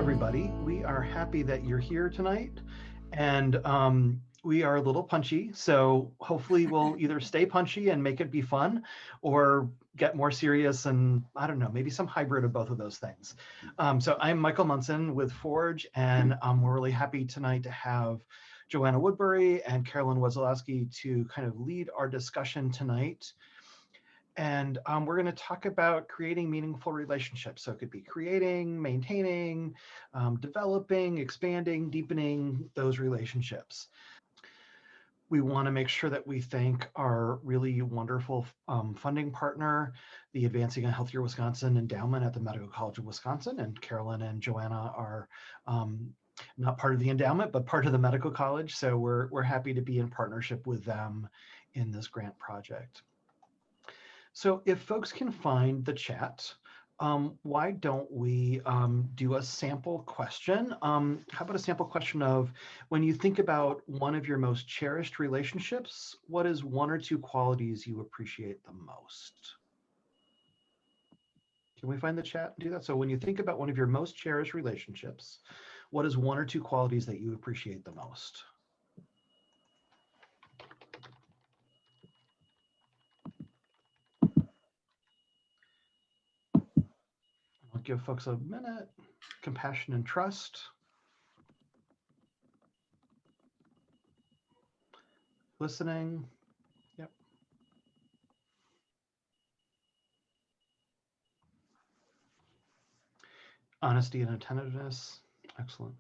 everybody. We are happy that you're here tonight, and we are a little punchy, so hopefully we'll either stay punchy and make it be fun, or get more serious and, I don't know, maybe some hybrid of both of those things. So I'm Michael Munson with Forge, and we're really happy tonight to have Joanna Woodbury and Carolyn Wozolowski to kind of lead our discussion tonight. And we're going to talk about creating meaningful relationships. So it could be creating, maintaining, developing, expanding, deepening those relationships. We want to make sure that we thank our really wonderful funding partner, the Advancing a Healthier Wisconsin Endowment at the Medical College of Wisconsin. And Carolyn and Joanna are not part of the endowment, but part of the medical college. So we're happy to be in partnership with them in this grant project. So if folks can find the chat, why don't we do a sample question? How about a sample question of, when you think about one of your most cherished relationships, what is one or two qualities you appreciate the most? Can we find the chat and do that? So when you think about one of your most cherished relationships, what is one or two qualities that you appreciate the most? I'll give folks a minute. Compassion and trust. Listening. Yep. Honesty and attentiveness. Excellent.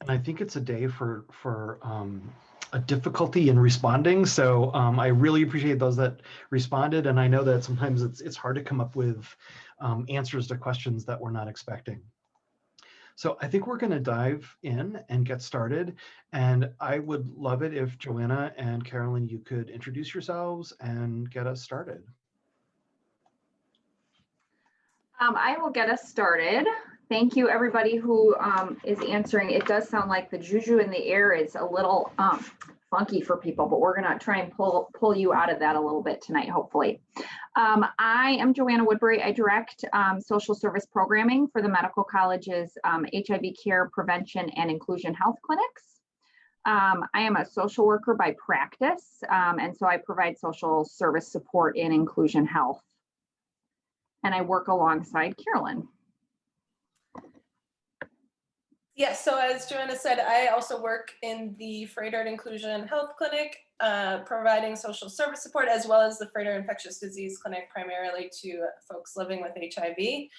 And I think it's a day for a difficulty in responding. So I really appreciate those that responded. And I know that sometimes it's hard to come up with answers to questions that we're not expecting. So I think we're going to dive in and get started. And I would love it if Joanna and Carolyn, you could introduce yourselves and get us started. I will get us started. Thank you, everybody who is answering. It does sound like the juju in the air is a little funky for people, but we're going to try and pull you out of that a little bit tonight, hopefully. I am Joanna Woodbury. I direct social service programming for the medical college's HIV care prevention and inclusion health clinics. I am a social worker by practice, and so I provide social service support in inclusion health. And I work alongside Carolyn. Yes, so as Joanna said, I also work in the Froedtert Inclusion Health Clinic, providing social service support, as well as the Froedtert Infectious Disease Clinic, primarily to folks living with HIV.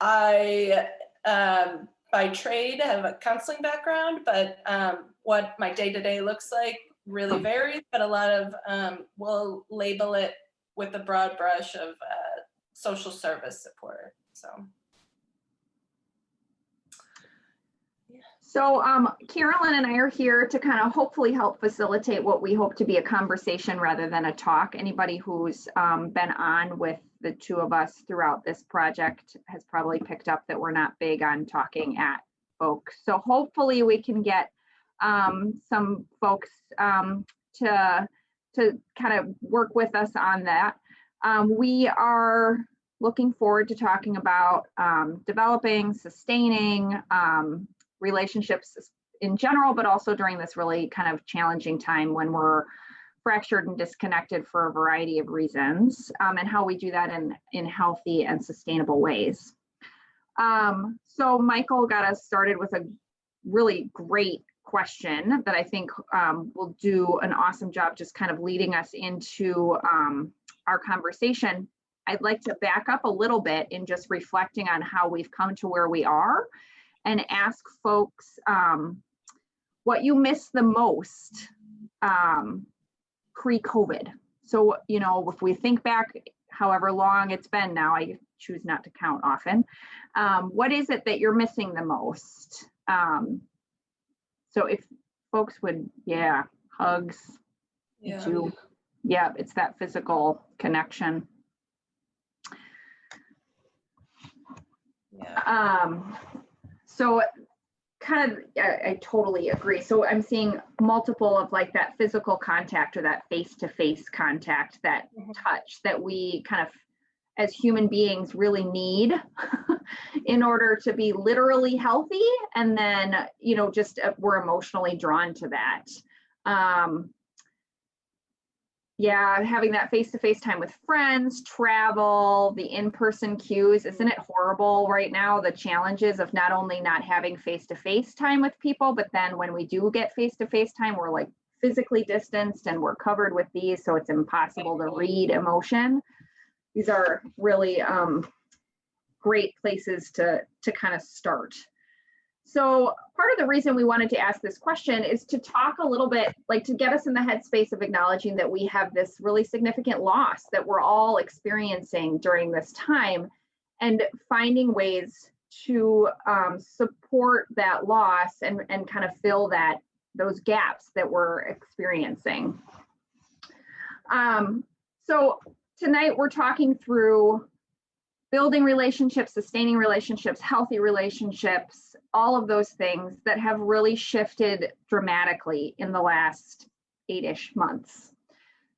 I, by trade, have a counseling background, but what my day-to-day looks like really varies, but a lot of, we'll label it with a broad brush of social service support, so. So Carolyn and I are here to kind of hopefully help facilitate what we hope to be a conversation rather than a talk. Anybody who's been on with the two of us throughout this project has probably picked up that we're not big on talking at folks. So hopefully we can get some folks to kind of work with us on that. We are looking forward to talking about developing, sustaining, relationships in general, but also during this really kind of challenging time when we're fractured and disconnected for a variety of reasons, and how we do that in healthy and sustainable ways. So Michael got us started with a really great question that I think will do an awesome job just kind of leading us into our conversation. I'd like to back up a little bit in just reflecting on how we've come to where we are, and ask folks what you miss the most pre-COVID. So, you know, if we think back however long it's been now, I choose not to count often, what is it that you're missing the most? So if folks would, yeah, hugs, Yeah. Yeah, it's that physical connection. Yeah. So I totally agree. So I'm seeing multiple of like that physical contact or that face-to-face contact, that touch that we kind of as human beings really need in order to be literally healthy. And then, you know, just we're emotionally drawn to that. Yeah, having that face-to-face time with friends, travel, the in-person cues. Isn't it horrible right now, the challenges of not only not having face-to-face time with people, but then when we do get face-to-face time, we're like physically distanced and we're covered with these, so it's impossible to read emotion. These are really great places to kind of start. So part of the reason we wanted to ask this question is to talk a little bit, like to get us in the headspace of acknowledging that we have this really significant loss that we're all experiencing during this time, and finding ways to support that loss and kind of fill those gaps that we're experiencing. So tonight we're talking through building relationships, sustaining relationships, healthy relationships, all of those things that have really shifted dramatically in the last 8-ish months.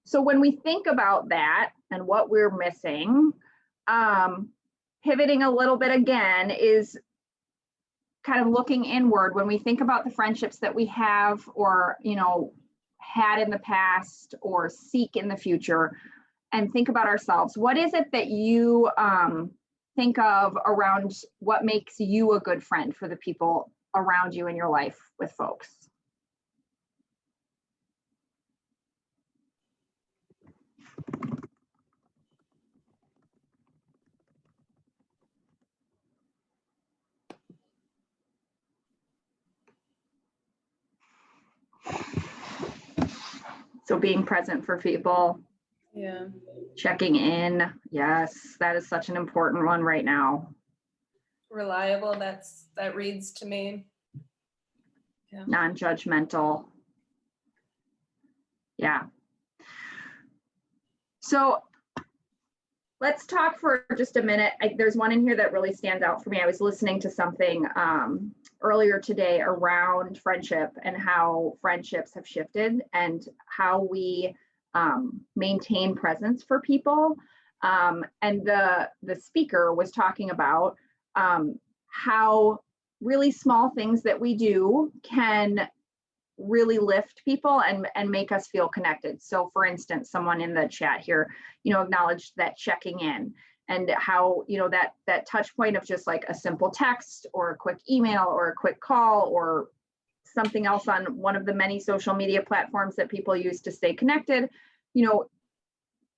So when we think about that and what we're missing, pivoting a little bit again is kind of looking inward. When we think about the friendships that we have or, you know, had in the past or seek in the future, and think about ourselves. What is it that you think of around what makes you a good friend for the people around you in your life with folks? So being present for people. Yeah. Checking in. Yes, that is such an important one right now. Reliable, that reads to me. Yeah. Non-judgmental. Yeah. So let's talk for just a minute. There's one in here that really stands out for me. I was listening to something earlier today around friendship and how friendships have shifted and how we maintain presence for people. And the speaker was talking about how really small things that we do can really lift people and make us feel connected. So for instance, someone in the chat here, you know, acknowledged that checking in and how, you know, that touch point of just like a simple text or a quick email or a quick call or something else on one of the many social media platforms that people use to stay connected, you know,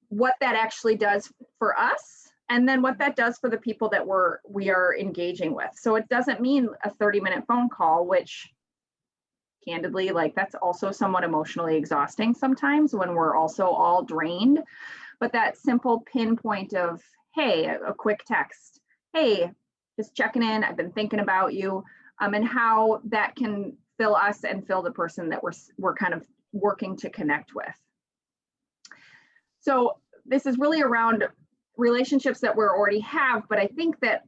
what that actually does for us and then what that does for the people that we are engaging with. So it doesn't mean a 30-minute phone call, which candidly, like that's also somewhat emotionally exhausting sometimes when we're also all drained. But that simple pinpoint of, hey, a quick text, hey, just checking in, I've been thinking about you, and how that can fill us and fill the person that we're kind of working to connect with. So this is really around relationships that we already have, but I think that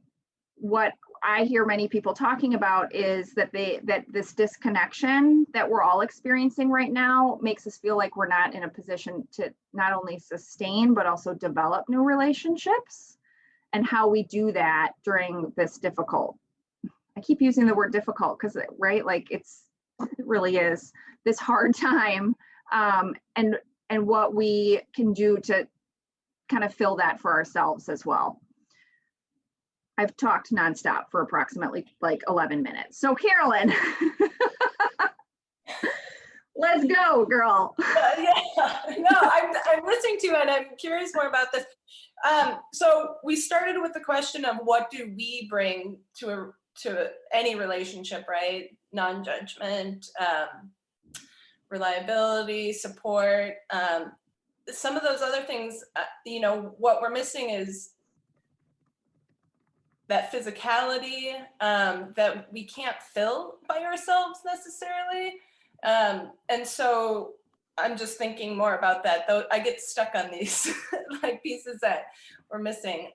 what I hear many people talking about is that this disconnection that we're all experiencing right now makes us feel like we're not in a position to not only sustain, but also develop new relationships, and how we do that during this difficult. I keep using the word difficult because, right, like it really is this hard time, and what we can do to kind of fill that for ourselves as well. I've talked nonstop for approximately like 11 minutes. So Carolyn, let's go, girl. Yeah, no, I'm listening to you and I'm curious more about this. So we started with the question of what do we bring to any relationship, right? Non-judgment, reliability, support. Some of those other things, you know, what we're missing is that physicality that we can't fill by ourselves necessarily. And so I'm just thinking more about that, though I get stuck on these like pieces that we're missing.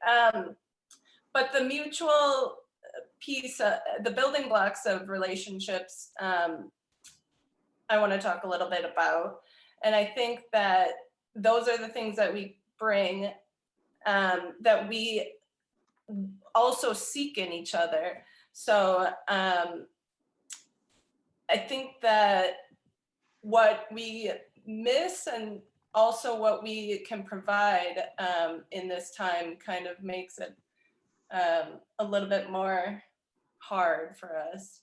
But the mutual piece, the building blocks of relationships, I want to talk a little bit about. And I think that those are the things that we bring, that we also seek in each other. So I think that what we miss and also what we can provide in this time kind of makes it a little bit more hard for us.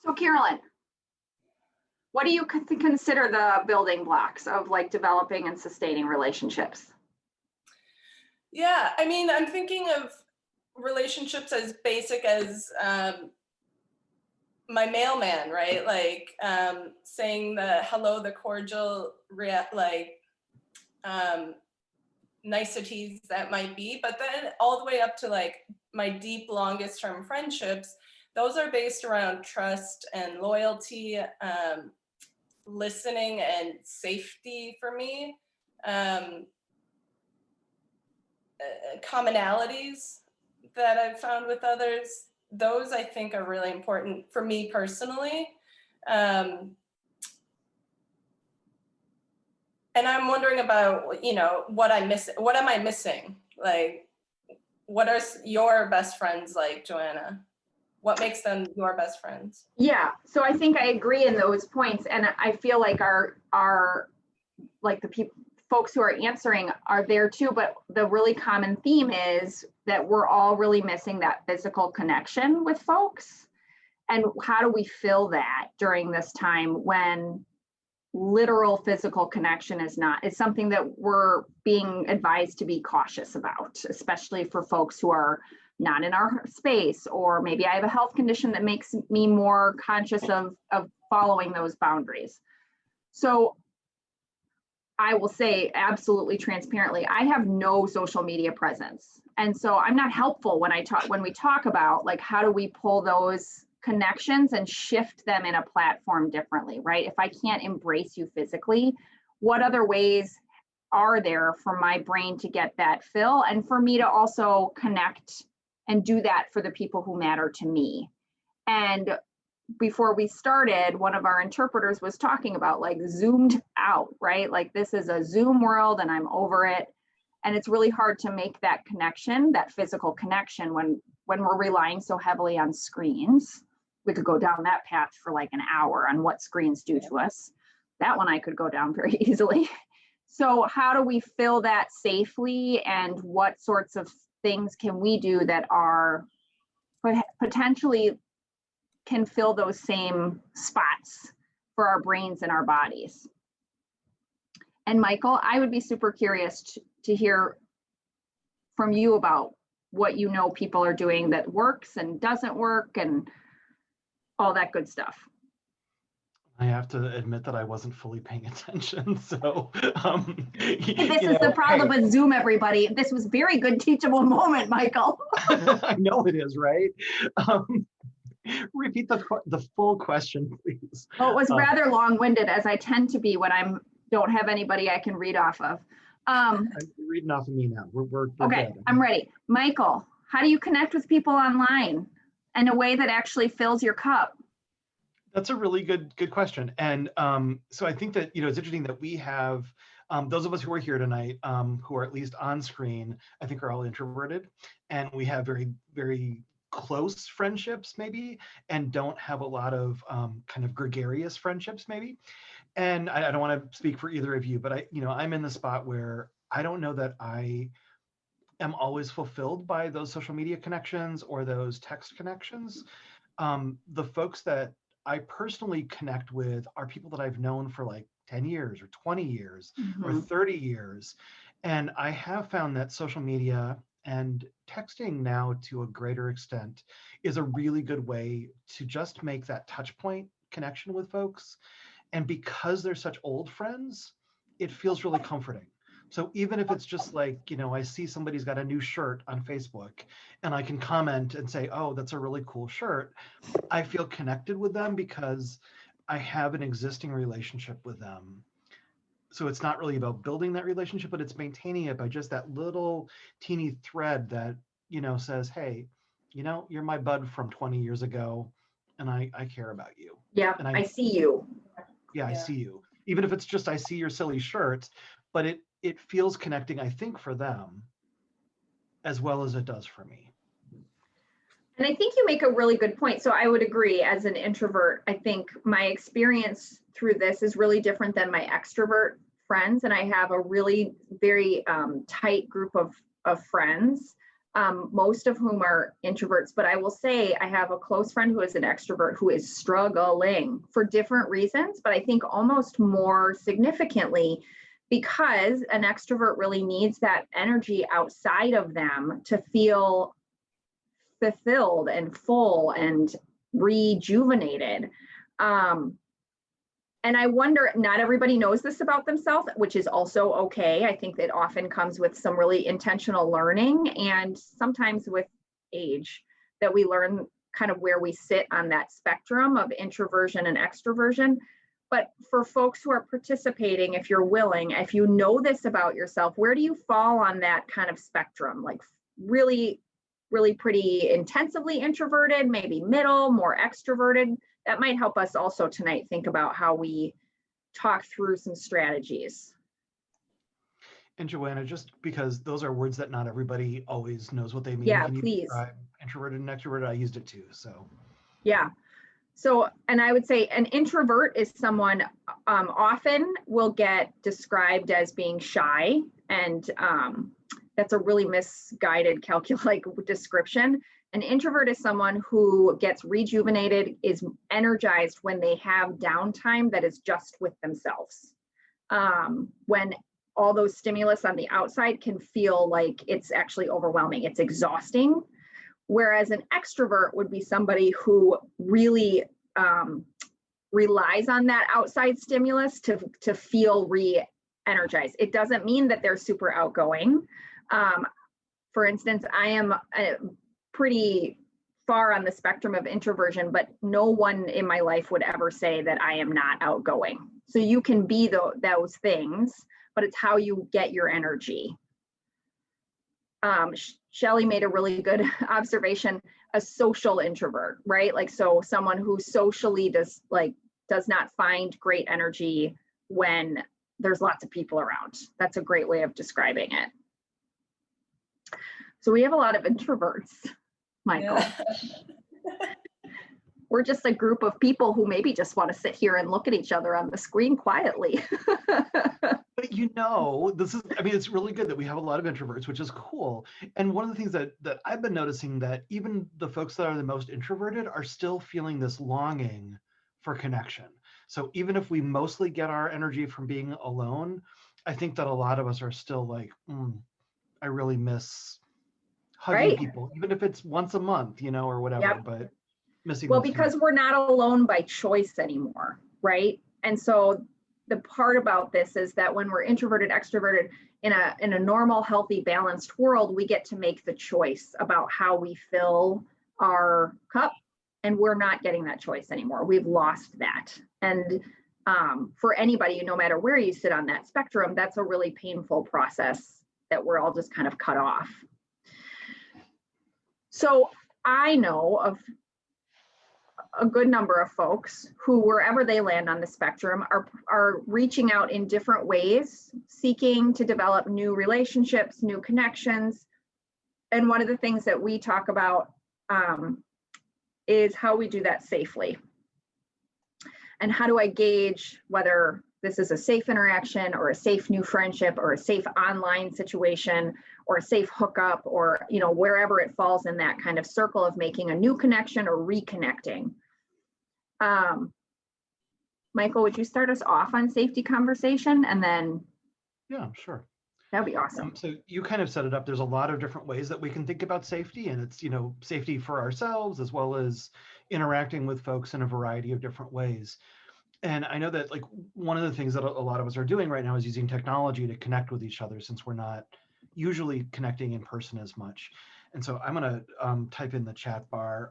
So Carolyn, what do you consider the building blocks of like developing and sustaining relationships? Yeah, I mean, I'm thinking of relationships as basic as my mailman, right? Like saying the hello, the cordial, niceties that might be, but then all the way up to like my deep, longest term friendships, those are based around trust and loyalty, listening and safety for me, commonalities that I've found with others. Those I think are really important for me personally. And I'm wondering about, you know, what am I missing? Like, what are your best friends like, Joanna? What makes them your best friends? Yeah, so I think I agree in those points, and I feel like our like the folks who are answering are there too, but the really common theme is that we're all really missing that physical connection with folks. And how do we fill that during this time when literal physical connection is something that we're being advised to be cautious about, especially for folks who are not in our space, or maybe I have a health condition that makes me more conscious of following those boundaries. So I will say absolutely transparently, I have no social media presence. And so I'm not helpful when we talk about like, how do we pull those connections and shift them in a platform differently, right? If I can't embrace you physically, what other ways are there for my brain to get that fill and for me to also connect and do that for the people who matter to me? And before we started, one of our interpreters was talking about like zoomed out, right? Like this is a Zoom world and I'm over it. And it's really hard to make that connection, that physical connection when we're relying so heavily on screens. We could go down that path for like an hour on what screens do to us. That one I could go down very easily. So how do we fill that safely, and what sorts of things can we do that are potentially can fill those same spots for our brains and our bodies? And Michael, I would be super curious to hear from you about what you know people are doing that works and doesn't work and all that good stuff. I have to admit that I wasn't fully paying attention. So This is the problem with Zoom, everybody. This was very good teachable moment, Michael. I know it is, right? Repeat the full question, please. Well, it was rather long-winded, as I tend to be when I don't have anybody I can read off of. I'm reading off of me now. We're okay, good. I'm ready. Michael, how do you connect with people online in a way that actually fills your cup? That's a really good question. And so I think that, it's interesting that we have, those of us who are here tonight, who are at least on screen, I think are all introverted, and we have very, very close friendships maybe, and don't have a lot of kind of gregarious friendships maybe. And I don't want to speak for either of you, but I'm in the spot where I don't know that I am always fulfilled by those social media connections or those text connections. The folks that I personally connect with are people that I've known for like 10 years or 20 years or 30 years. And I have found that social media and texting now to a greater extent is a really good way to just make that touch point connection with folks. And because they're such old friends, it feels really comforting. So even if it's just like, I see somebody's got a new shirt on Facebook and I can comment and say, oh, that's a really cool shirt, I feel connected with them because I have an existing relationship with them. So it's not really about building that relationship, but it's maintaining it by just that little teeny thread that, says, hey, you know, you're my bud from 20 years ago, and I care about you. Yeah, And I see you. yeah, I Yeah. see you. Even if it's just I see your silly shirt, but it feels connecting, I think, for them as well as it does for me. And I think you make a really good point. So I would agree, as an introvert, I think my experience through this is really different than my extrovert friends. And I have a really very tight group of friends, most of whom are introverts. But I will say I have a close friend who is an extrovert who is struggling for different reasons, but I think almost more significantly because an extrovert really needs that energy outside of them to feel fulfilled and full and rejuvenated. And I wonder, not everybody knows this about themselves, which is also okay. I think that often comes with some really intentional learning and sometimes with age, that we learn kind of where we sit on that spectrum of introversion and extroversion. But for folks who are participating, if you're willing, if you know this about yourself, where do you fall on that kind of spectrum? Like really pretty intensively introverted, maybe middle, more extroverted? That might help us also tonight think about how we talk through some strategies. And Joanna, just because those are words that not everybody always knows what they mean, Yeah, can you please. describe introverted and extroverted? I used it too, so. Yeah. So, and I would say an introvert is someone often will get described as being shy, and that's a really misguided description. An introvert is someone who gets rejuvenated, is energized when they have downtime that is just with themselves. When all those stimulus on the outside can feel like it's actually overwhelming, it's exhausting. Whereas an extrovert would be somebody who really relies on that outside stimulus to feel re-energized. It doesn't mean that they're super outgoing. For instance, I am pretty far on the spectrum of introversion, but no one in my life would ever say that I am not outgoing. So you can be those things, but it's how you get your energy. Shelley made a really good observation, a social introvert, right? Like, so someone who socially does not find great energy when there's lots of people around. That's a great way of describing it. So we have a lot of introverts, Michael. Yeah. We're just a group of people who maybe just want to sit here and look at each other on the screen quietly. But you know, it's really good that we have a lot of introverts, which is cool. And one of the things that I've been noticing, that even the folks that are the most introverted are still feeling this longing for connection. So even if we mostly get our energy from being alone, I think that a lot of us are still like, I really miss hugging Right. people, even if it's once a month, you know, or whatever, Yep. but missing. Well, because we're not alone by choice anymore, right? And so the part about this is that when we're introverted, extroverted in a normal, healthy, balanced world, we get to make the choice about how we fill our cup, and we're not getting that choice anymore. We've lost that. And for anybody, no matter where you sit on that spectrum, that's a really painful process that we're all just kind of cut off. So I know of a good number of folks who, wherever they land on the spectrum, are reaching out in different ways, seeking to develop new relationships, new connections. And one of the things that we talk about is how we do that safely. And how do I gauge whether this is a safe interaction or a safe new friendship or a safe online situation or a safe hookup, or, you know, wherever it falls in that kind of circle of making a new connection or reconnecting. Michael, would you start us off on safety conversation, and then? Yeah, sure. That'd be awesome. So you kind of set it up. There's a lot of different ways that we can think about safety, and it's, you know, safety for ourselves as well as interacting with folks in a variety of different ways. And I know that, like, one of the things that a lot of us are doing right now is using technology to connect with each other, since we're not usually connecting in person as much. And so I'm going to type in the chat bar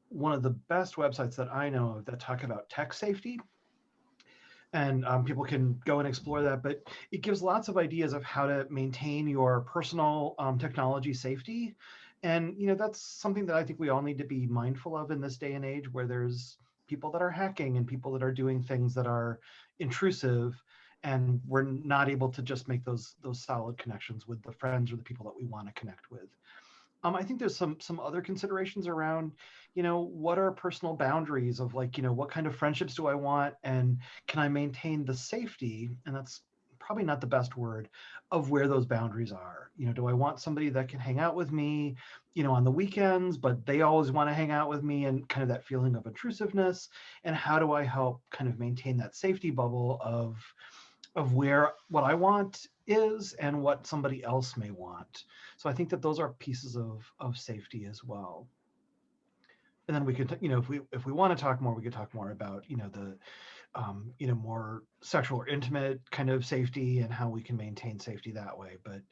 one of the best websites that I know of that talk about tech safety. And people can go and explore that, but it gives lots of ideas of how to maintain your personal technology safety And, that's something that I think we all need to be mindful of in this day and age where there's people that are hacking and people that are doing things that are intrusive, and we're not able to just make those solid connections with the friends or the people that we want to connect with. I think there's some other considerations around, what are personal boundaries of like, what kind of friendships do I want, and can I maintain the safety? And that's probably not the best word of where those boundaries are. Do I want somebody that can hang out with me, on the weekends, but they always want to hang out with me, and kind of that feeling of intrusiveness? And how do I help kind of maintain that safety bubble of where what I want is and what somebody else may want? So I think that those are pieces of safety as well. And then we could, if we want to talk more, we could talk more about, the, more sexual or intimate kind of safety and how we can maintain safety that way. But,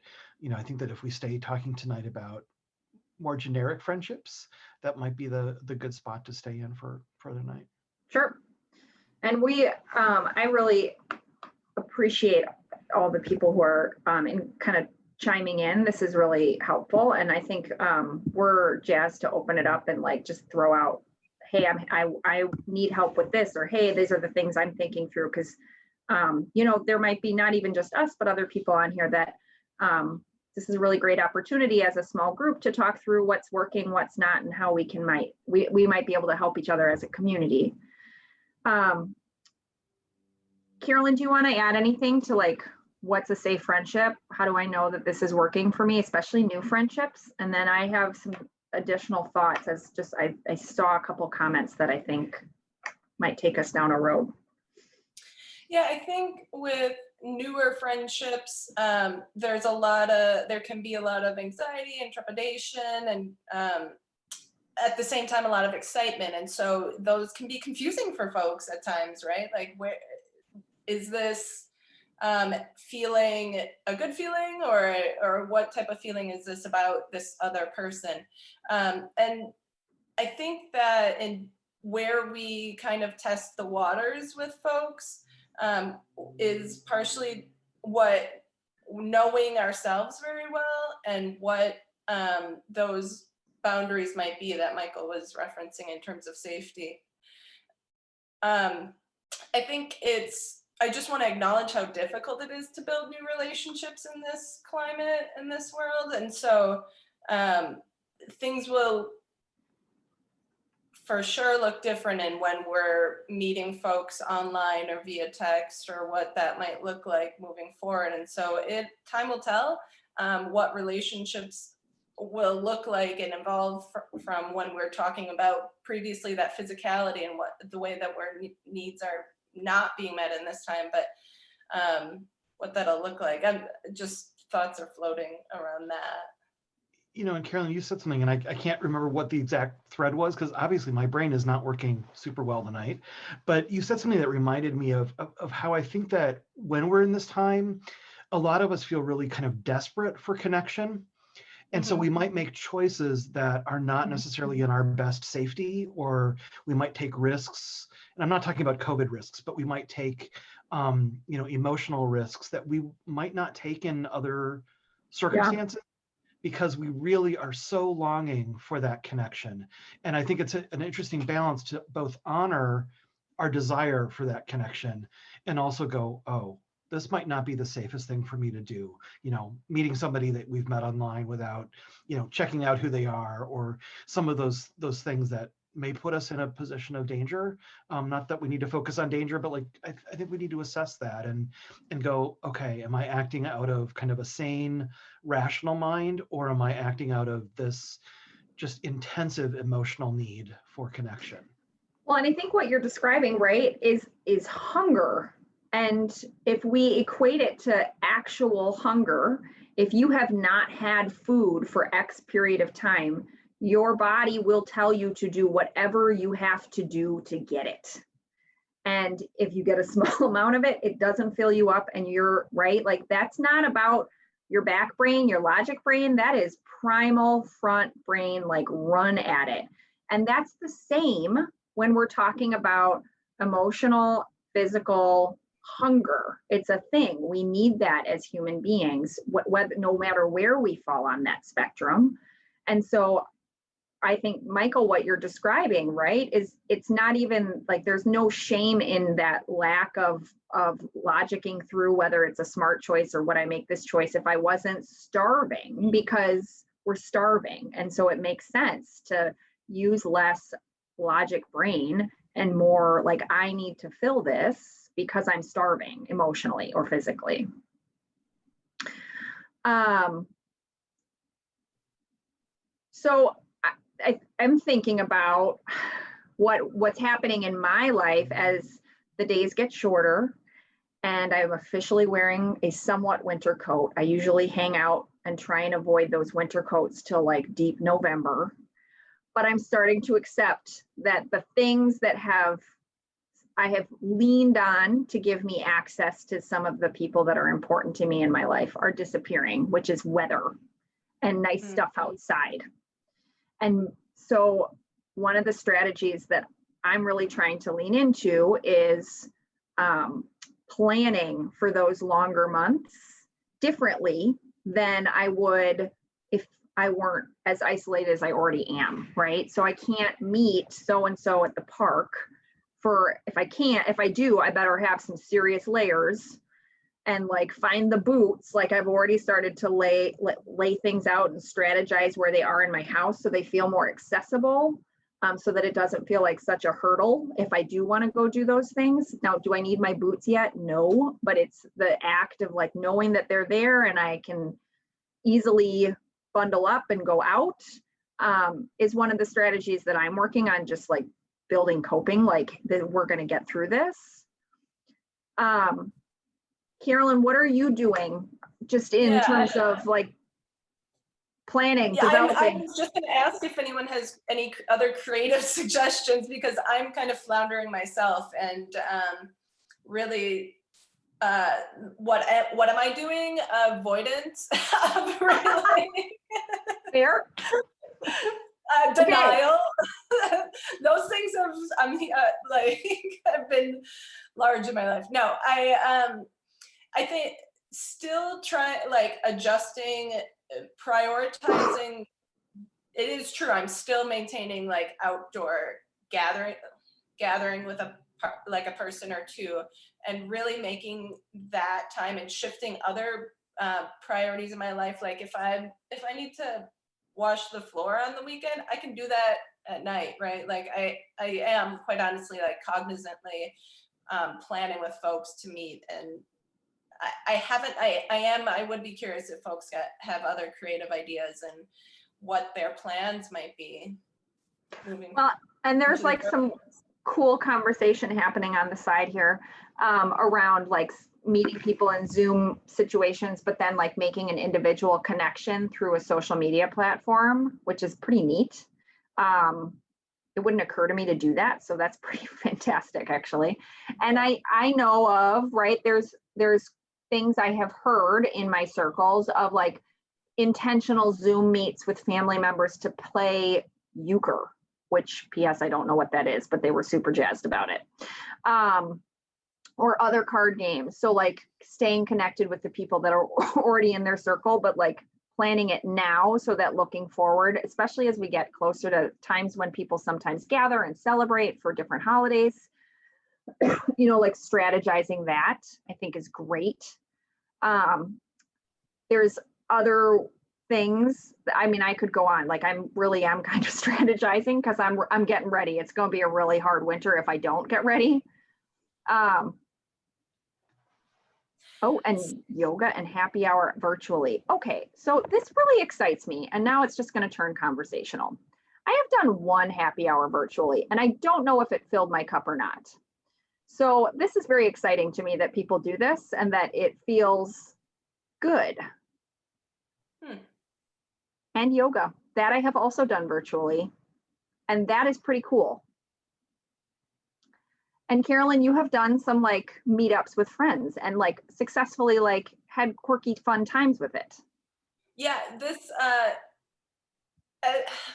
I think that if we stay talking tonight about more generic friendships, that might be the good spot to stay in for the night. Sure. And I really appreciate all the people who are in kind of chiming in. This is really helpful. And I think we're jazzed to open it up and like just throw out, hey, I need help with this, or hey, these are the things I'm thinking through. Because, there might be not even just us, but other people on here that this is a really great opportunity as a small group to talk through what's working, what's not, and how we might be able to help each other as a community. Carolyn, do you want to add anything to like, what's a safe friendship? How do I know that this is working for me, especially new friendships? And then I have some additional thoughts as just, I saw a couple comments that I think might take us down a road. Yeah, I think with newer friendships, there can be a lot of anxiety and trepidation, and at the same time, a lot of excitement. And so those can be confusing for folks at times, right? Like, where is this feeling a good feeling, or what type of feeling is this about this other person? And I think that in where we kind of test the waters with folks is partially what knowing ourselves very well, and what those boundaries might be that Michael was referencing in terms of safety. I think I just want to acknowledge how difficult it is to build new relationships in this climate, in this world. And so things will for sure look different in when we're meeting folks online or via text, or what that might look like moving forward. And so time will tell what relationships will look like and evolve from when we're talking about previously that physicality and the way that our needs are not being met in this time, but what that'll look like. Just thoughts are floating around that. And Carolyn, you said something, and I can't remember what the exact thread was, because obviously my brain is not working super well tonight, but you said something that reminded me of how I think that when we're in this time, a lot of us feel really kind of desperate for connection. And so we might make choices that are not necessarily in our best safety, or we might take risks. And I'm not talking about COVID risks, but we might take, emotional risks that we might not take in other circumstances, because we really are so longing for that connection. And I think it's an interesting balance to both honor our desire for that connection and also go, oh, this might not be the safest thing for me to do, meeting somebody that we've met online without, checking out who they are, or some of those things that may put us in a position of danger. Not that we need to focus on danger, but like, I think we need to assess that and go, okay, am I acting out of kind of a sane, rational mind, or am I acting out of this just intensive emotional need for connection? Well, and I think what you're describing, right, is hunger. And if we equate it to actual hunger, if you have not had food for X period of time, your body will tell you to do whatever you have to do to get it. And if you get a small amount of it, it doesn't fill you up, and you're right. Like, that's not about your back brain, your logic brain. That is primal front brain, like, run at it. And that's the same when we're talking about emotional, physical hunger. It's a thing. We need that as human beings, no matter where we fall on that spectrum. And so I think, Michael, what you're describing, right, is it's not even like there's no shame in that lack of logicking through whether it's a smart choice or would I make this choice if I wasn't starving, because we're starving. And so it makes sense to use less logic brain and more like, I need to fill this because I'm starving emotionally or physically. So I'm thinking about what's happening in my life as the days get shorter and I'm officially wearing a somewhat winter coat. I usually hang out and try and avoid those winter coats till like deep November, but I'm starting to accept that the things that I have leaned on to give me access to some of the people that are important to me in my life are disappearing, which is weather and nice stuff outside. And so one of the strategies that I'm really trying to lean into is planning for those longer months differently than I would if I weren't as isolated as I already am, right? So I can't meet so-and-so at the park if I do, I better have some serious layers and like find the boots. Like I've already started to lay things out and strategize where they are in my house so they feel more accessible, so that it doesn't feel like such a hurdle if I do want to go do those things. Now, do I need my boots yet? No, but it's the act of like knowing that they're there and I can easily bundle up and go out, is one of the strategies that I'm working on, just like building coping, like that we're going to get through this. Carolyn, what are you doing just in terms of like planning, developing? I was just going to ask if anyone has any other creative suggestions, because I'm kind of floundering myself and really, what am I doing? Avoidance of really Fair. denial. Those things have been large in my life. No, I think still adjusting, prioritizing. It is true. I'm still maintaining like outdoor gathering with a person or two, and really making that time and shifting other priorities in my life. Like if I need to wash the floor on the weekend, I can do that at night, right? Like I am quite honestly like cognizantly planning with folks to meet, and I would be curious if folks have other creative ideas and what their plans might be moving. Well, and there's like some cool conversation happening on the side here around like meeting people in Zoom situations, but then like making an individual connection through a social media platform, which is pretty neat. It wouldn't occur to me to do that. So that's pretty fantastic, actually. And I know of, right, there's things I have heard in my circles of like intentional Zoom meets with family members to play euchre, which PS, I don't know what that is, but they were super jazzed about it. Or other card games. So like staying connected with the people that are already in their circle, but like planning it now so that looking forward, especially as we get closer to times when people sometimes gather and celebrate for different holidays, like strategizing that I think is great. There's other things. I mean, I could go on. Like I'm kind of strategizing because I'm getting ready. It's going to be a really hard winter if I don't get ready. And yoga and happy hour virtually. Okay, so this really excites me. And now it's just going to turn conversational. I have done one happy hour virtually, and I don't know if it filled my cup or not. So this is very exciting to me that people do this and that it feels good. And yoga, that I have also done virtually. And that is pretty cool. And Carolyn, you have done some like meetups with friends and like successfully like had quirky fun times with it. Yeah, this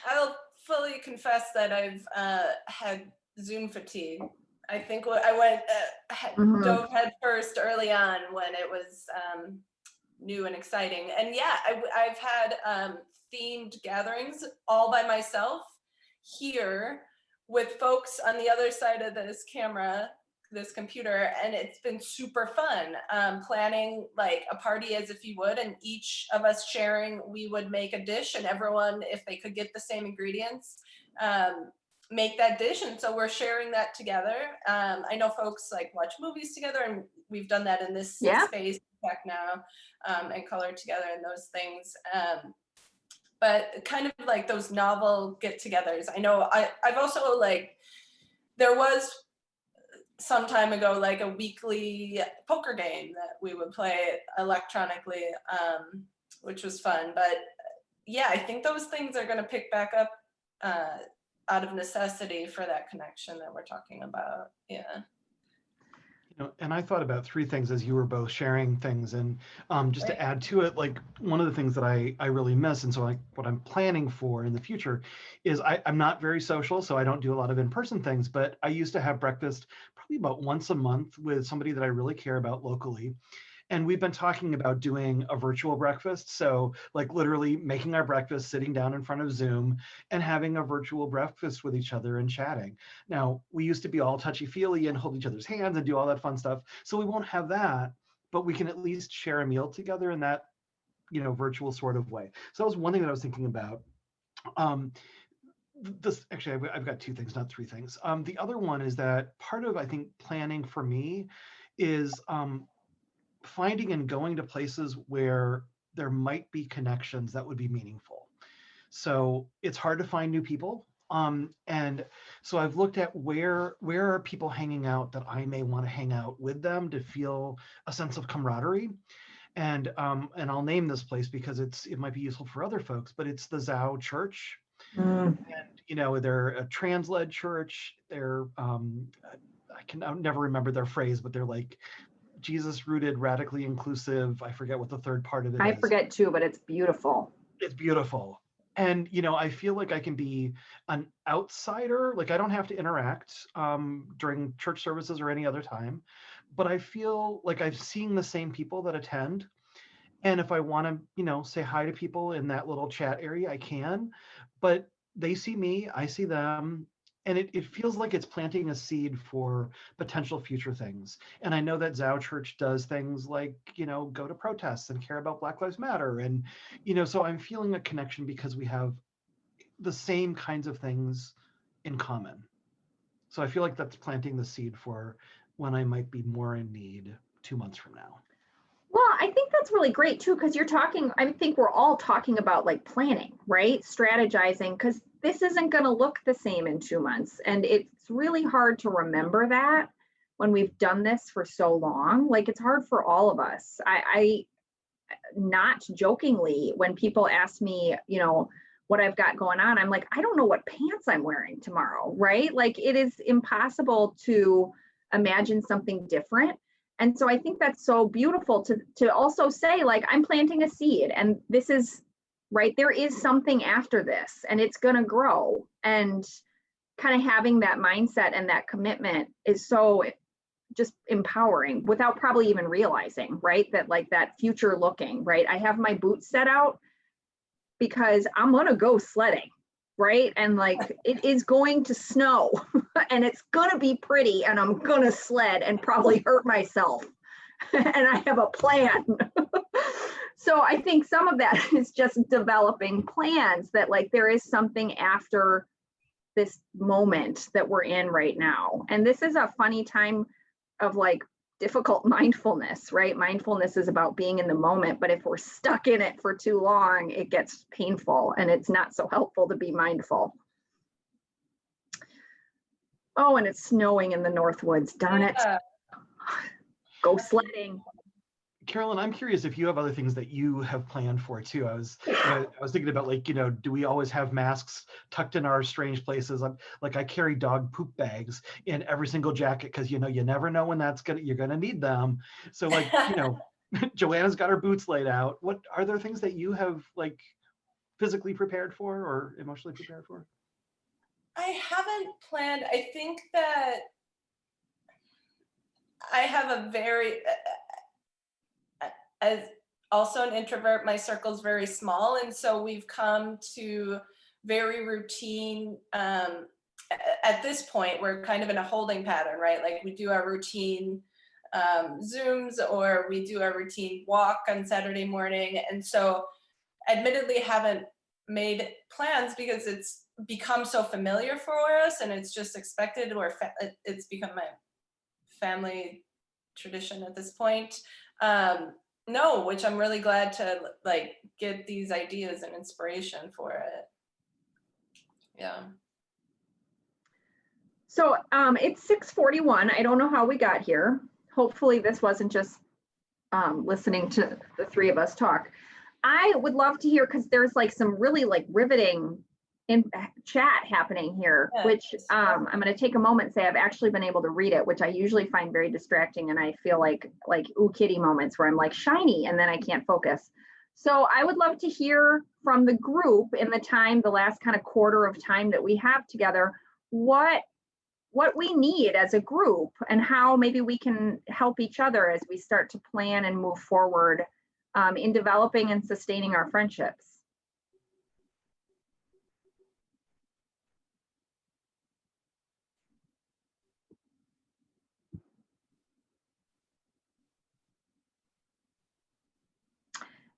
I'll fully confess that I've had Zoom fatigue. I think I went dove head first early on when it was new and exciting. And yeah, I've had themed gatherings all by myself here with folks on the other side of this camera, this computer, and it's been super fun. Planning like a party as if you would, and each of us sharing, we would make a dish, and everyone, if they could get the same ingredients, make that dish. And so we're sharing that together. I know folks like watch movies together, and we've done that in this space back now, and color together and those things. But kind of like those novel get-togethers. I know I've also like, there was some time ago like a weekly poker game that we would play electronically, which was fun. But yeah, I think those things are going to pick back up out of necessity for that connection that we're talking about. Yeah. And I thought about three things as you were both sharing things, and just to add to it, like one of the things that I really miss, and so what I'm planning for in the future is I'm not very social, so I don't do a lot of in-person things, but I used to have breakfast probably about once a month with somebody that I really care about locally. And we've been talking about doing a virtual breakfast. So like literally making our breakfast, sitting down in front of Zoom and having a virtual breakfast with each other and chatting. Now, we used to be all touchy-feely and hold each other's hands and do all that fun stuff. So we won't have that, but we can at least share a meal together in that, virtual sort of way. So that was one thing that I was thinking about. Actually, I've got two things, not three things. The other one is that part of, I think, planning for me is finding and going to places where there might be connections that would be meaningful. So it's hard to find new people. And so I've looked at where are people hanging out that I may want to hang out with them to feel a sense of camaraderie. And I'll name this place because it might be useful for other folks, but it's the Zao Church. And they're a trans-led church. They're I'll never remember their phrase, but they're like Jesus-rooted, radically inclusive. I forget what the third part of it is. I forget too, but it's beautiful. It's beautiful. And, I feel like I can be an outsider. Like I don't have to interact during church services or any other time, but I feel like I've seen the same people that attend. And if I want to, say hi to people in that little chat area, I can. But they see me, I see them. And it feels like it's planting a seed for potential future things. And I know that Zao Church does things like, go to protests and care about Black Lives Matter. And, so I'm feeling a connection because we have the same kinds of things in common. So I feel like that's planting the seed for when I might be more in need 2 months from now. Well, I think that's really great too, because I think we're all talking about like planning, right? Strategizing, because this isn't going to look the same in 2 months. And it's really hard to remember that when we've done this for so long. Like it's hard for all of us. I not jokingly, when people ask me, what I've got going on, I'm like, I don't know what pants I'm wearing tomorrow, right? Like it is impossible to imagine something different. And so I think that's so beautiful to also say, like, I'm planting a seed and this is, right, there is something after this and it's going to grow. And kind of having that mindset and that commitment is so just empowering without probably even realizing, right, that like that future looking, right? I have my boots set out because I'm going to go sledding, right? And like it is going to snow and it's going to be pretty and I'm going to sled and probably hurt myself. And I have a plan. So I think some of that is just developing plans that like there is something after this moment that we're in right now. And this is a funny time of like difficult mindfulness, right? Mindfulness is about being in the moment, but if we're stuck in it for too long, it gets painful and it's not so helpful to be mindful. Oh, and it's snowing in the Northwoods, darn it. Go sledding. Carolyn, I'm curious if you have other things that you have planned for too. I was thinking about like, do we always have masks tucked in our strange places? I carry dog poop bags in every single jacket because you never know when you're gonna need them. So like, Joanna's got her boots laid out. What are there things that you have like physically prepared for or emotionally prepared for? I haven't planned. I think that I have a very also an introvert. My circle's very small. And so we've come to very routine, at this point, we're kind of in a holding pattern, right? Like we do our routine Zooms, or we do our routine walk on Saturday morning. And so admittedly haven't made plans because it's become so familiar for us and it's just expected, or it's become my family tradition at this point. No, which I'm really glad to like get these ideas and inspiration for it. Yeah. So it's 6:41. I don't know how we got here. Hopefully this wasn't just listening to the three of us talk. I would love to hear, because there's like some really like riveting in chat happening here, Yeah. which I'm going to take a moment and say I've actually been able to read it, which I usually find very distracting, and I feel like ooh kitty moments where I'm like shiny and then I can't focus. So I would love to hear from the group in the last kind of quarter of time that we have together, what we need as a group and how maybe we can help each other as we start to plan and move forward in developing and sustaining our friendships.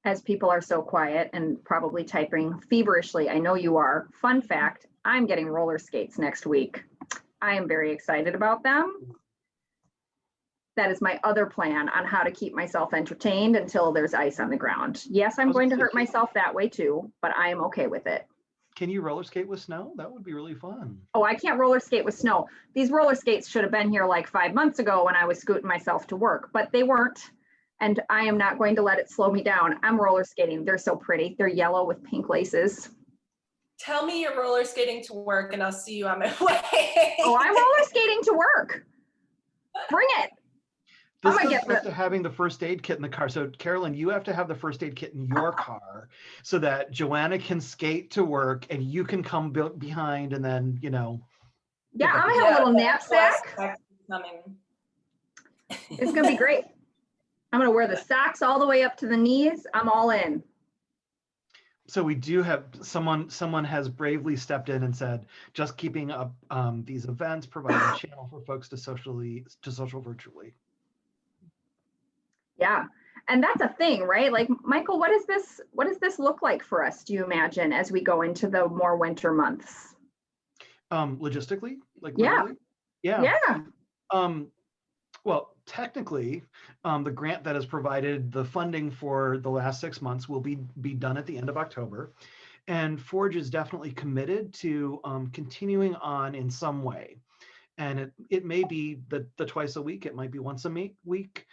As people are so quiet and probably typing feverishly, I know you are. Fun fact, I'm getting roller skates next week. I am very excited about them. That is my other plan on how to keep myself entertained until there's ice on the ground. Yes, I'm going to hurt myself that way too, but I am okay with it. Can you roller skate with snow? That would be really fun. Oh, I can't roller skate with snow. These roller skates should have been here like 5 months ago when I was scooting myself to work, but they weren't. And I am not going to let it slow me down. I'm roller skating. They're so pretty. They're yellow with pink laces. Tell me you're roller skating to work and I'll see you on my way. Oh, I'm roller skating to work. Bring it. This goes back to having the first aid kit in the car. So Carolyn, you have to have the first aid kit in your car so that Joanna can skate to work and you can come behind and then, you know. Yeah, I'm gonna have a little knapsack. It's gonna be great. I'm gonna wear the socks all the way up to the knees. I'm all in. So we do have someone has bravely stepped in and said, just keeping up these events, providing a channel for folks to social virtually. Yeah, and that's a thing, right? Like, Michael, what does this look like for us, do you imagine, as we go into the more winter months? Logistically, like yeah. Literally? Yeah. Yeah. Well, technically, the grant that has provided the funding for the last 6 months will be done at the end of October. And Forge is definitely committed to continuing on in some way. And it may be the twice a week, it might be once a week.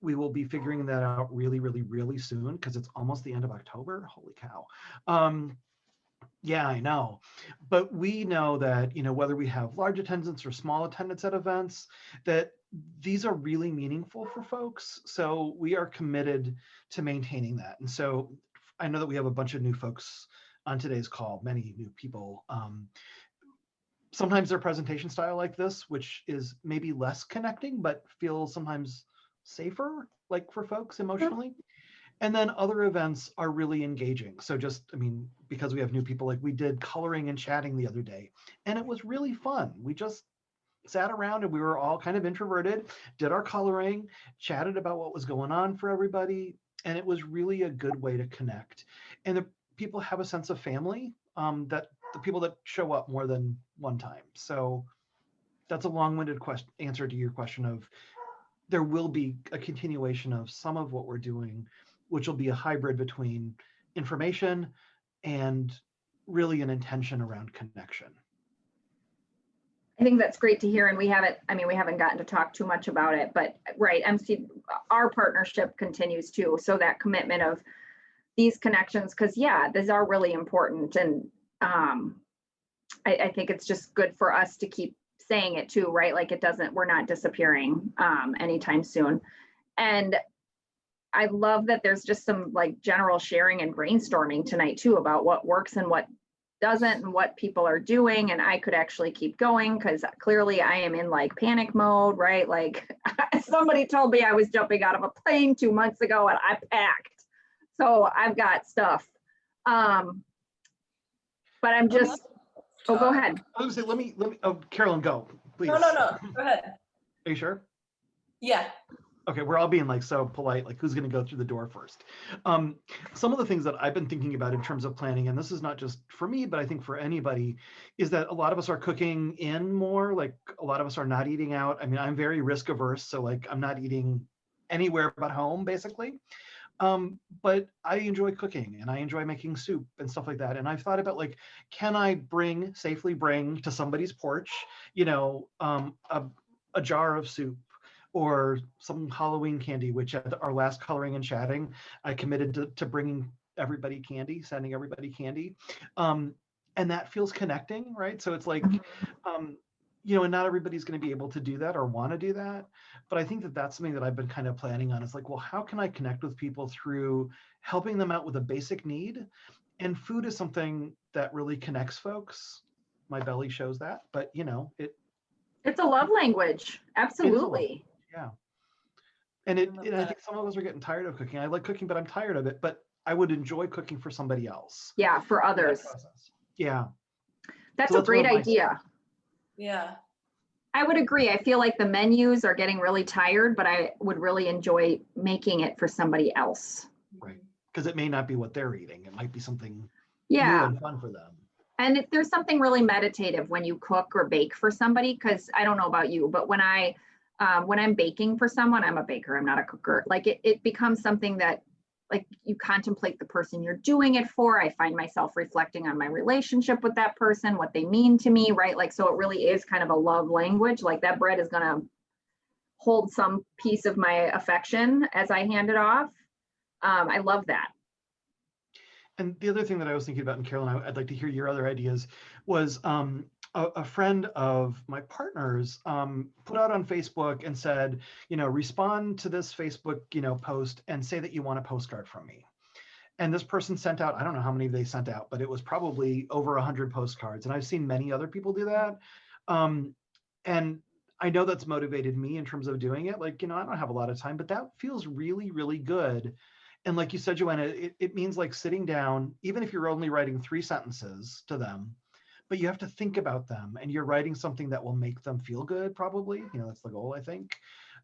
We will be figuring that out really, really, really soon because it's almost the end of October. Holy cow. Yeah, I know. But we know that, you know, whether we have large attendance or small attendance at events, that these are really meaningful for folks. So we are committed to maintaining that. And so I know that we have a bunch of new folks on today's call, many new people. Sometimes their presentation style like this, which is maybe less connecting, but feels sometimes safer, like for folks emotionally. And then other events are really engaging. So just, I mean, because we have new people, like we did coloring and chatting the other day, and it was really fun. We just sat around and we were all kind of introverted, did our coloring, chatted about what was going on for everybody. And it was really a good way to connect. And the people have a sense of family, that the people that show up more than one time. So that's a long-winded answer to your question of, there will be a continuation of some of what we're doing, which will be a hybrid between information and really an intention around connection. I think that's great to hear. And we haven't gotten to talk too much about it, but right, MC, our partnership continues too. So that commitment of these connections, because yeah, these are really important. And I think it's just good for us to keep saying it too, right? Like we're not disappearing anytime soon. And I love that there's just some like general sharing and brainstorming tonight too about what works and what doesn't and what people are doing. And I could actually keep going because clearly I am in like panic mode, right? Like somebody told me I was jumping out of a plane 2 months ago and I packed. So I've got stuff. But I'm just, oh, go ahead. I was gonna say, let me, oh, Carolyn, go, please. No, go ahead. Are you sure? Yeah. Okay, we're all being like so polite, like who's going to go through the door first? Some of the things that I've been thinking about in terms of planning, and this is not just for me, but I think for anybody, is that a lot of us are cooking in more, like a lot of us are not eating out. I mean, I'm very risk averse, so like I'm not eating anywhere but home, basically. But I enjoy cooking and I enjoy making soup and stuff like that. And I've thought about like, can I safely bring to somebody's porch, a jar of soup or some Halloween candy, which at our last coloring and chatting, I committed to bringing everybody candy, sending everybody candy. And that feels connecting, right? So it's like, and not everybody's going to be able to do that or want to do that. But I think that that's something that I've been kind of planning on. It's like, well, how can I connect with people through helping them out with a basic need? And food is something that really connects folks. My belly shows that, but it's a love language. Absolutely. Yeah. And I think some of us are getting tired of cooking. I like cooking, but I'm tired of it. But I would enjoy cooking for somebody else. Yeah, for others. Yeah. That's a great idea. Yeah. I would agree. I feel like the menus are getting really tired, but I would really enjoy making it for somebody else. Right. Because it may not be what they're eating. It might be something new and fun for them. And there's something really meditative when you cook or bake for somebody, because I don't know about you, but when I'm baking for someone, I'm a baker, I'm not a cooker. Like it becomes something that like you contemplate the person you're doing it for. I find myself reflecting on my relationship with that person, what they mean to me, right? Like, so it really is kind of a love language. Like that bread is going to hold some piece of my affection as I hand it off. I love that. And the other thing that I was thinking about, and Carolyn, I'd like to hear your other ideas, was a friend of my partner's put out on Facebook and said, respond to this Facebook, post and say that you want a postcard from me. And this person sent out, I don't know how many they sent out, but it was probably over 100 postcards. And I've seen many other people do that. And I know that's motivated me in terms of doing it. Like, I don't have a lot of time, but that feels really, really good. And like you said, Joanna, it means like sitting down, even if you're only writing 3 sentences to them, but you have to think about them and you're writing something that will make them feel good, probably. That's the goal, I think.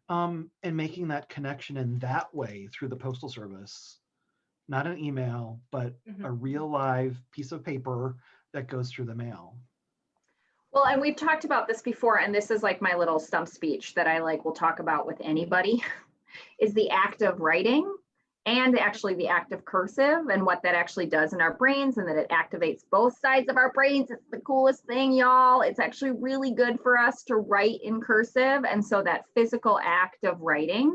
And making that connection in that way through the postal service, not an email, but a real live piece of paper that goes through the mail. Well, and we've talked about this before, and this is like my little stump speech that I will talk about with anybody, is the act of writing. And actually the act of cursive and what that actually does in our brains, and that it activates both sides of our brains. It's the coolest thing, y'all. It's actually really good for us to write in cursive. And so that physical act of writing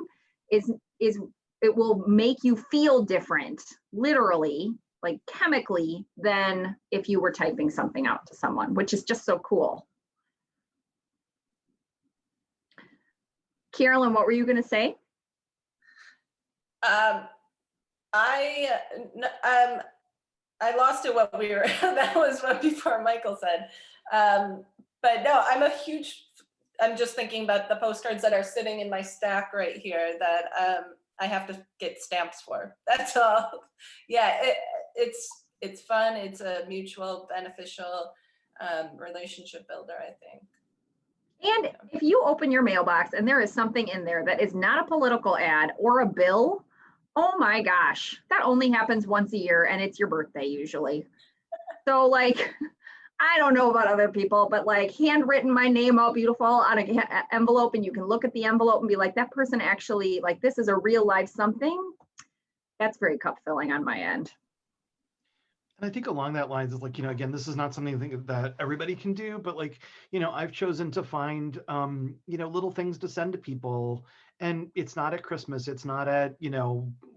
it will make you feel different, literally, like chemically, than if you were typing something out to someone, which is just so cool. Carolyn, what were you going to say? I lost it what we were, that was what before Michael said. But no, I'm just thinking about the postcards that are sitting in my stack right here that I have to get stamps for. That's all. Yeah, it's fun. It's a mutual beneficial relationship builder, I think. And if you open your mailbox and there is something in there that is not a political ad or a bill, oh my gosh, that only happens once a year and it's your birthday usually. So like, I don't know about other people, but like handwritten my name all beautiful on an envelope, and you can look at the envelope and be like, that person actually, like, this is a real life something. That's very cup filling on my end. And I think along that lines is like, again, this is not something that everybody can do, but like, I've chosen to find, little things to send to people. And it's not at Christmas, it's not at,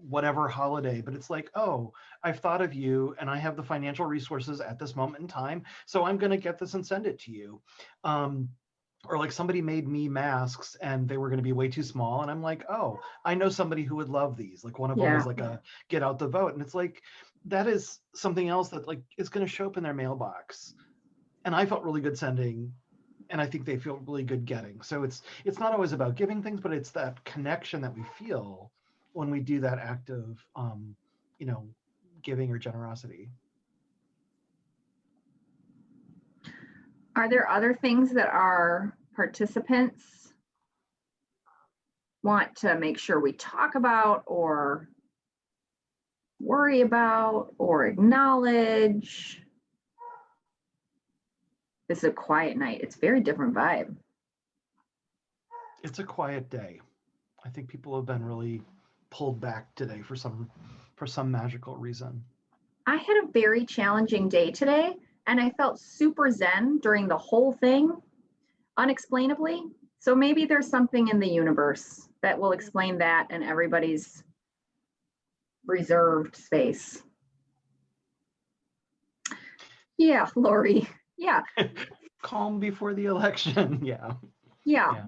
whatever holiday, but it's like, oh, I've thought of you and I have the financial resources at this moment in time. So I'm going to get this and send it to you. Or like somebody made me masks and they were going to be way too small. And I'm like, oh, I know somebody who would love these. Like one of them was like a get out the vote. And it's like, that is something else that like is going to show up in their mailbox. And I felt really good sending, and I think they feel really good getting. So it's not always about giving things, but it's that connection that we feel when we do that act of you know, giving or generosity. Are there other things that our participants want to make sure we talk about or worry about or acknowledge? This is a quiet night. It's a very different vibe. It's a quiet day. I think people have been really pulled back today for some magical reason. I had a very challenging day today, and I felt super zen during the whole thing, unexplainably. So maybe there's something in the universe that will explain that in everybody's reserved space. Yeah, Lori. Yeah. Calm before the election. Yeah. Yeah.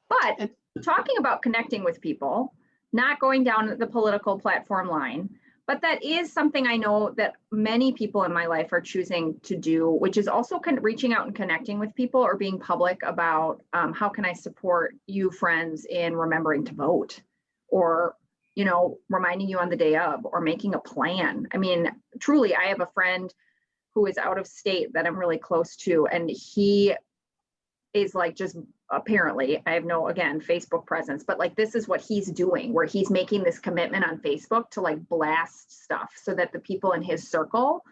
But talking about connecting with people, not going down the political platform line, but that is something I know that many people in my life are choosing to do, which is also reaching out and connecting with people or being public about how can I support you friends in remembering to vote, or, you know, reminding you on the day of, or making a plan. I mean, truly, I have a friend who is out of state that I'm really close to, and he is like, just apparently, I have no, again, Facebook presence, but like this is what he's doing, where he's making this commitment on Facebook to like blast stuff so that the people in his circle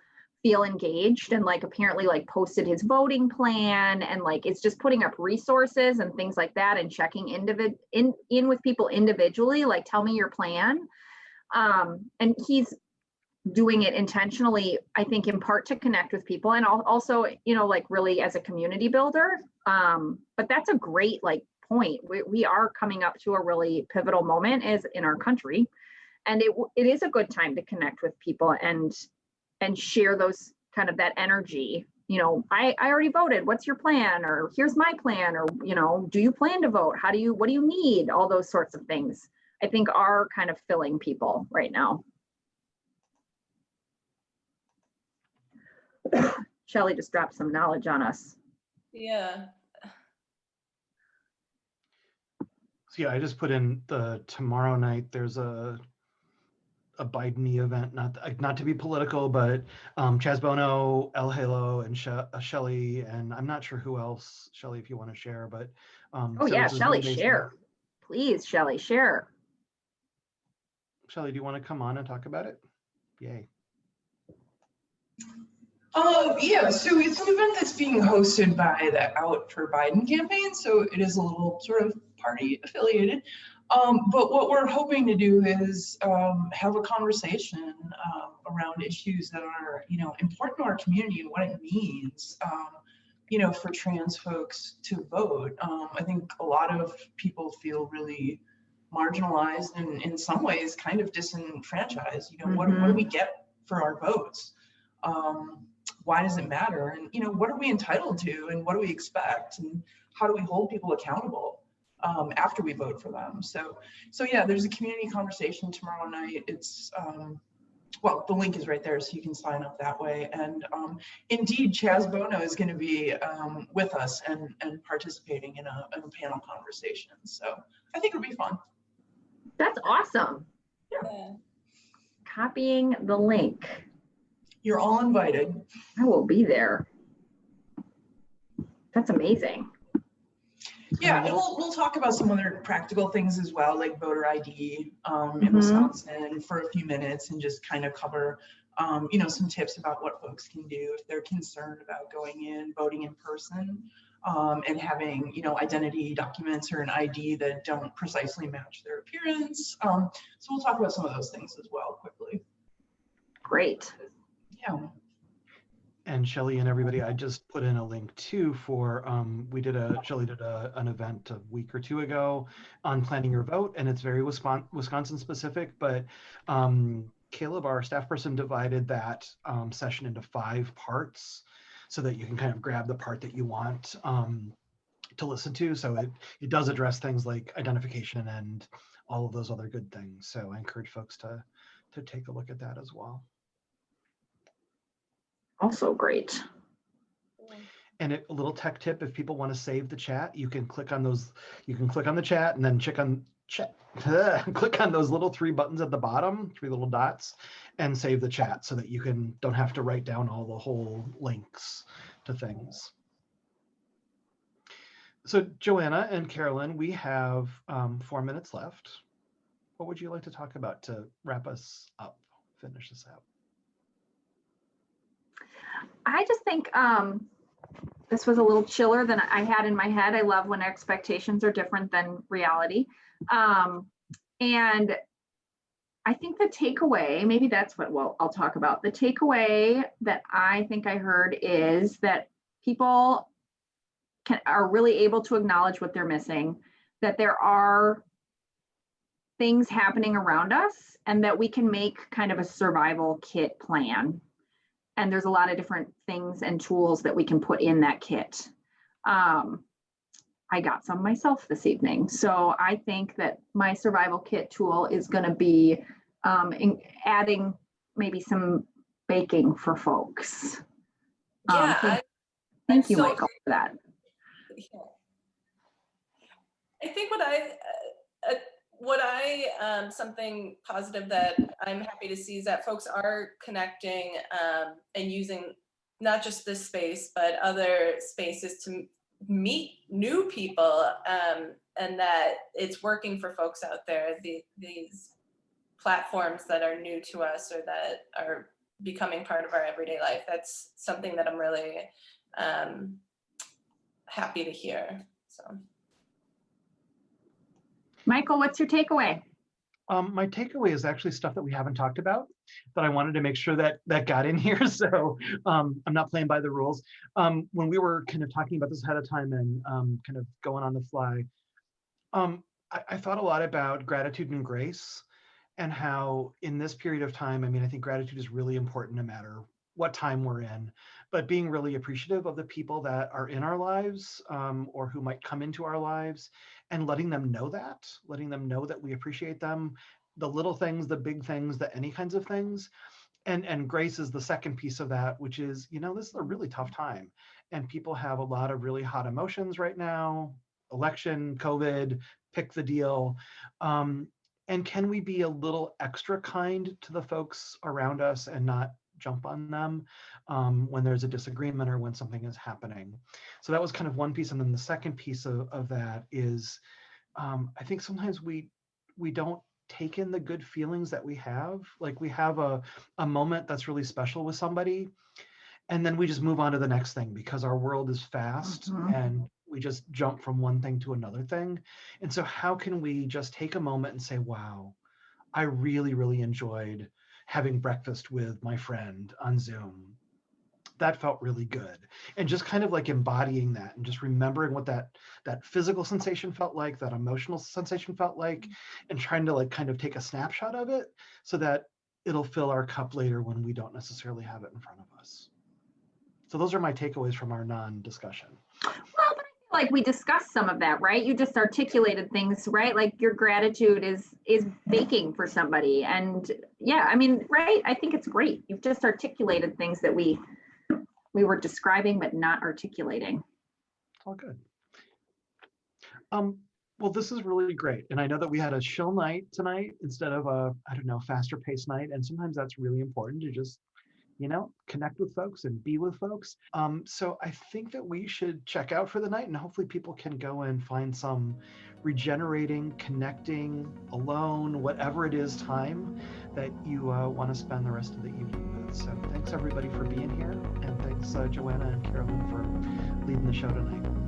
feel engaged, and like apparently like posted his voting plan, and like it's just putting up resources and things like that, and checking in with people individually, like tell me your plan. And he's doing it intentionally, I think, in part to connect with people, and also, you know, like really as a community builder. But that's a great like point. We are coming up to a really pivotal moment as in our country, and it is a good time to connect with people and share those kind of that energy. You know, I already voted. What's your plan? Or here's my plan. Or, you know, do you plan to vote? What do you need? All those sorts of things, I think, are kind of filling people right now. Shelley just dropped some knowledge on us. Yeah. So yeah, I just put in the tomorrow night. There's a Biden-y event, not to be political, but Chaz Bono, El Halo, and Shelley, and I'm not sure who else, Shelley, if you want to share, but oh so yeah, it's a Shelley, Zoom-based share. event. Please, Shelley, share. Shelley, do you want to come on and talk about it? Yay. Yeah, so it's an event that's being hosted by the Out for Biden campaign, so it is a little sort of party affiliated. But what we're hoping to do is have a conversation around issues that are, you know, important to our community and what it means, you know, for trans folks to vote. I think a lot of people feel really marginalized and in some ways kind of disenfranchised. You know, what do we get for our votes? Why does it matter? And, you know, what are we entitled to, and what do we expect, and how do we hold people accountable after we vote for them? So yeah, there's a community conversation tomorrow night. It's well, the link is right there, so you can sign up that way. And indeed, Chaz Bono is going to be with us and participating in a panel conversation. So I think it'll be fun. That's awesome. Yeah. Copying the link. You're all invited. I will be there. That's amazing. Yeah, and we'll talk about some other practical things as well, like voter ID in Wisconsin for a few minutes, and just kind of cover, you know, some tips about what folks can do if they're concerned about going in, voting in person, and having, you know, identity documents or an ID that don't precisely match their appearance. So we'll talk about some of those things as well quickly. Great. Yeah. And Shelley and everybody, I just put in a link too for, Shelley did an event a week or two ago on planning your vote, and it's very Wisconsin specific, but Caleb, our staff person, divided that session into 5 parts so that you can kind of grab the part that you want to listen to. So it does address things like identification and all of those other good things. So I encourage folks to to take a look at that as well. Also great. And a little tech tip, if people want to save the chat, you can click on those, you can click on the chat and then click on those little 3 buttons at the bottom, 3 little dots, and save the chat so that you don't have to write down all the whole links to things. So Joanna and Carolyn, we have 4 minutes left. What would you like to talk about to wrap us up, finish this out? I just think this was a little chiller than I had in my head. I love when expectations are different than reality. And I think the takeaway, maybe that's what I'll talk about. The takeaway that I think I heard is that people are really able to acknowledge what they're missing, that there are things happening around us, and that we can make kind of a survival kit plan. And there's a lot of different things and tools that we can put in that kit. I got some myself this evening. So I think that my survival kit tool is going to be adding maybe some baking for folks. Thank you, Michael, for that. I think something positive that I'm happy to see is that folks are connecting and using not just this space, but other spaces to meet new people, and that it's working for folks out there, these platforms that are new to us or that are becoming part of our everyday life. That's something that I'm really happy to hear. So, Michael, what's your takeaway? My takeaway is actually stuff that we haven't talked about that I wanted to make sure that got in here. So I'm not playing by the rules. When we were kind of talking about this ahead of time and kind of going on the fly, I thought a lot about gratitude and grace, and how in this period of time, I mean, I think gratitude is really important no matter what time we're in, but being really appreciative of the people that are in our lives, or who might come into our lives, and letting them know that we appreciate them, the little things, the big things, the any kinds of things. And grace is the second piece of that, which is, this is a really tough time, and people have a lot of really hot emotions right now, election, COVID, pick the deal. And can we be a little extra kind to the folks around us and not jump on them when there's a disagreement or when something is happening? So that was kind of one piece. And then the second piece of that is, I think sometimes we don't take in the good feelings that we have. Like we have a moment that's really special with somebody, and then we just move on to the next thing because our world is fast, and we just jump from one thing to another thing. And so how can we just take a moment and say, wow, I really, really enjoyed having breakfast with my friend on Zoom. That felt really good. And just kind of like embodying that and just remembering what that physical sensation felt like, that emotional sensation felt like, and trying to like kind of take a snapshot of it so that it'll fill our cup later when we don't necessarily have it in front of us. So those are my takeaways from our non-discussion. Well, but I feel like we discussed some of that, right? You just articulated things, right? Like your gratitude is baking for somebody. And yeah, I mean, right? I think it's great. You've just articulated things that we were describing but not articulating. All good. Well, this is really great. And I know that we had a chill night tonight instead of a, faster paced night. And sometimes that's really important to just, connect with folks and be with folks. So I think that we should check out for the night, and hopefully people can go and find some regenerating, connecting, alone, whatever it is, time that you want to spend the rest of the evening with. So thanks everybody for being here. And thanks Joanna and Carolyn for leading the show tonight.